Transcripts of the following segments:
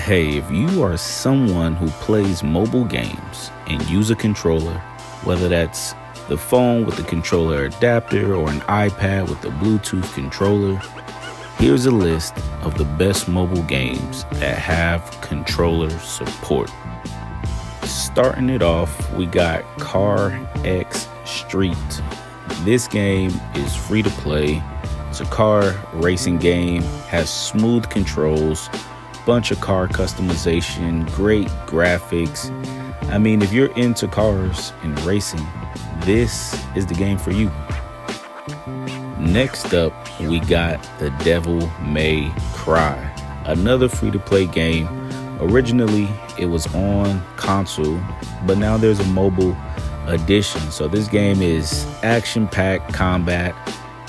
Hey, if you are someone who plays mobile games and use a controller, whether that's the phone with the controller adapter or an iPad with the Bluetooth controller, here's a list of the best mobile games that have controller support. Starting it off, we got Car X Street. This game is free to play. It's a car racing game, has smooth controls, bunch of car customization, great graphics. I mean, if you're into cars and racing, this is the game for you. Next up, we got The Devil May Cry, another free-to-play game. Originally, it was on console, but now there's a mobile edition. So this game is action-packed combat,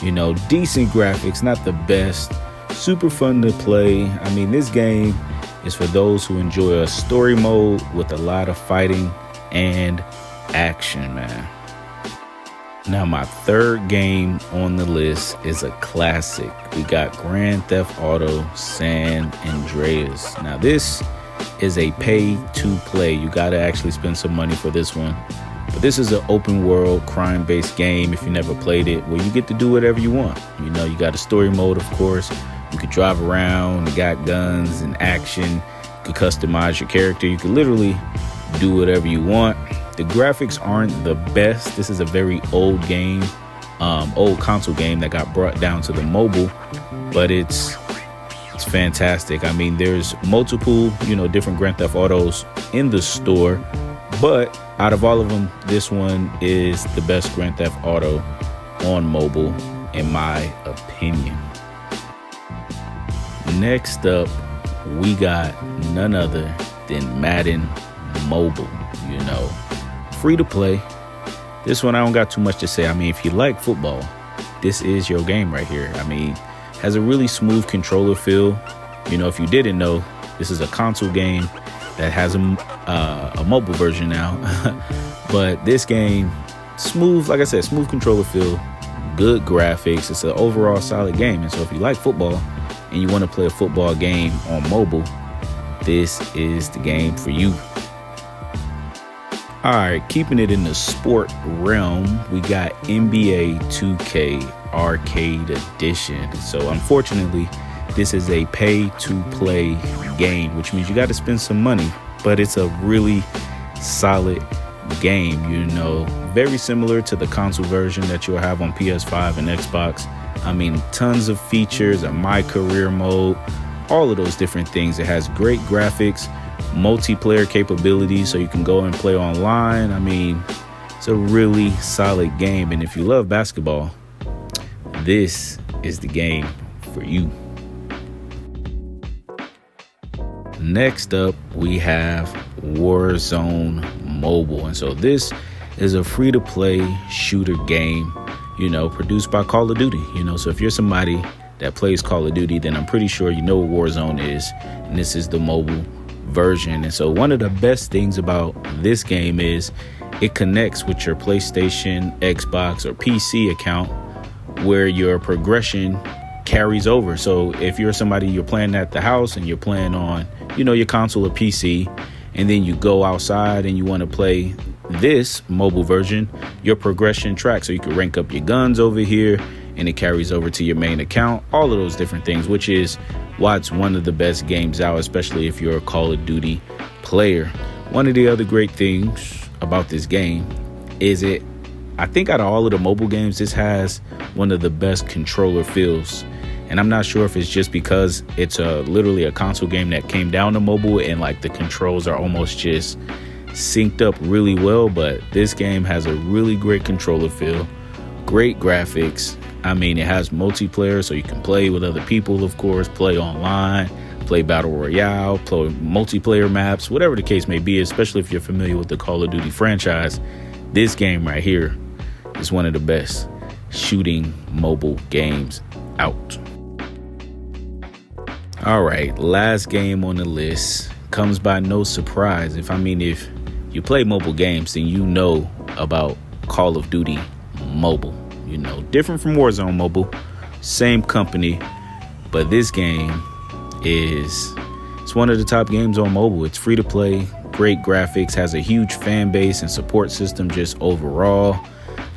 decent graphics, not the best, super fun to play. I mean, this game is for those who enjoy a story mode with a lot of fighting and action, man. Now, my third game on the list is a classic. We got Grand Theft Auto San Andreas. Now, this is a pay-to-play. You got to actually spend some money for this one. But this is an open-world, crime-based game, if you never played it, where you get to do whatever you want. You got a story mode, of course. You could drive around, you got guns and action. You could customize your character. You could literally do whatever you want. The graphics aren't the best. This is a very old game, old console game that got brought down to the mobile, but it's fantastic. I mean, there's multiple, different Grand Theft Autos in the store, but out of all of them, this one is the best Grand Theft Auto on mobile, in my opinion. Next up, we got none other than Madden Mobile, free to play. This one, I don't got too much to say. I mean, if you like football, this is your game right here. I mean, has a really smooth controller feel. If you didn't know, this is a console game that has a mobile version now. But this game, smooth, like I said, smooth controller feel, good graphics. It's an overall solid game. And so if you like football and you want to play a football game on mobile, this is the game for you. All right, keeping it in the sport realm, we got NBA 2K Arcade Edition. So unfortunately, this is a pay-to-play game, which means you got to spend some money, but it's a really solid game, very similar to the console version that you'll have on PS5 and Xbox. I mean, tons of features, a My Career mode, all of those different things. It has great graphics, multiplayer capabilities, so you can go and play online. I mean, it's a really solid game. And if you love basketball, this is the game for you. Next up, we have Warzone Mobile. And so this is a free-to-play shooter game, produced by Call of Duty. So if you're somebody that plays Call of Duty, then I'm pretty sure you know what Warzone is. And this is the mobile version. And so one of the best things about this game is it connects with your PlayStation, Xbox, or PC account, where your progression carries over. So if you're somebody, you're playing at the house and you're playing on, your console or PC, and then you go outside and you want to play this mobile version, your progression tracks. So you can rank up your guns over here and it carries over to your main account, all of those different things, which is why it's one of the best games out, especially if you're a Call of Duty player. One of the other great things about this game is I think out of all of the mobile games, this has one of the best controller feels. And I'm not sure if it's just because it's literally a console game that came down to mobile and like the controls are almost just synced up really well, but this game has a really great controller feel, great graphics. I mean, it has multiplayer, so you can play with other people, of course, play online, play Battle Royale, play multiplayer maps, whatever the case may be, especially if you're familiar with the Call of Duty franchise. This game right here is one of the best shooting mobile games out. All right, last game on the list comes by no surprise. If you play mobile games, then you know about Call of Duty Mobile. Different from Warzone Mobile, same company, but this game is It's one of the top games on mobile. It's free to play, great graphics, has a huge fan base and support system just overall.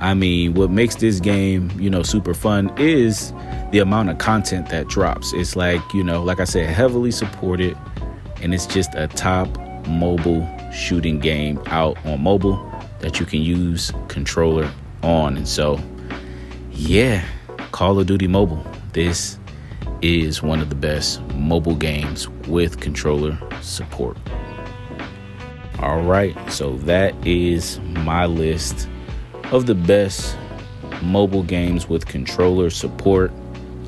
I mean, what makes this game, super fun is the amount of content that drops. It's like, like I said, heavily supported, and it's just a top mobile shooting game out on mobile that you can use controller on. And so, yeah, Call of Duty Mobile. This is one of the best mobile games with controller support. All right, so that is my list of the best mobile games with controller support.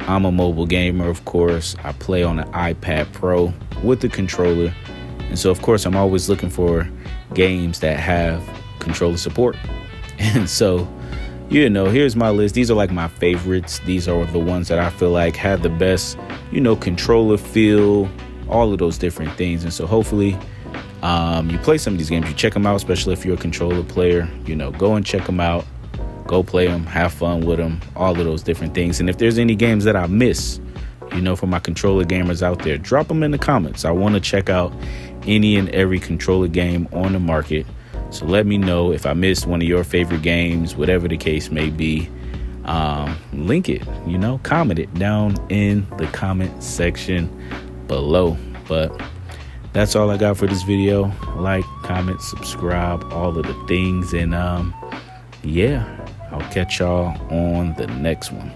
I'm a mobile gamer, of course. I play on an iPad Pro with the controller. And so, of course, I'm always looking for games that have controller support. And so, here's my list. These are like my favorites. These are the ones that I feel like have the best, controller feel, all of those different things. And so hopefully you play some of these games, you check them out, especially if you're a controller player, go and check them out, go play them, have fun with them, all of those different things. And if there's any games that I miss, for my controller gamers out there, drop them in the comments. I want to check out any and every controller game on the market. So let me know if I missed one of your favorite games, whatever the case may be. Link it, comment it down in the comment section below. But that's all I got for this video. Like, comment, subscribe, all of the things. And yeah, I'll catch y'all on the next one.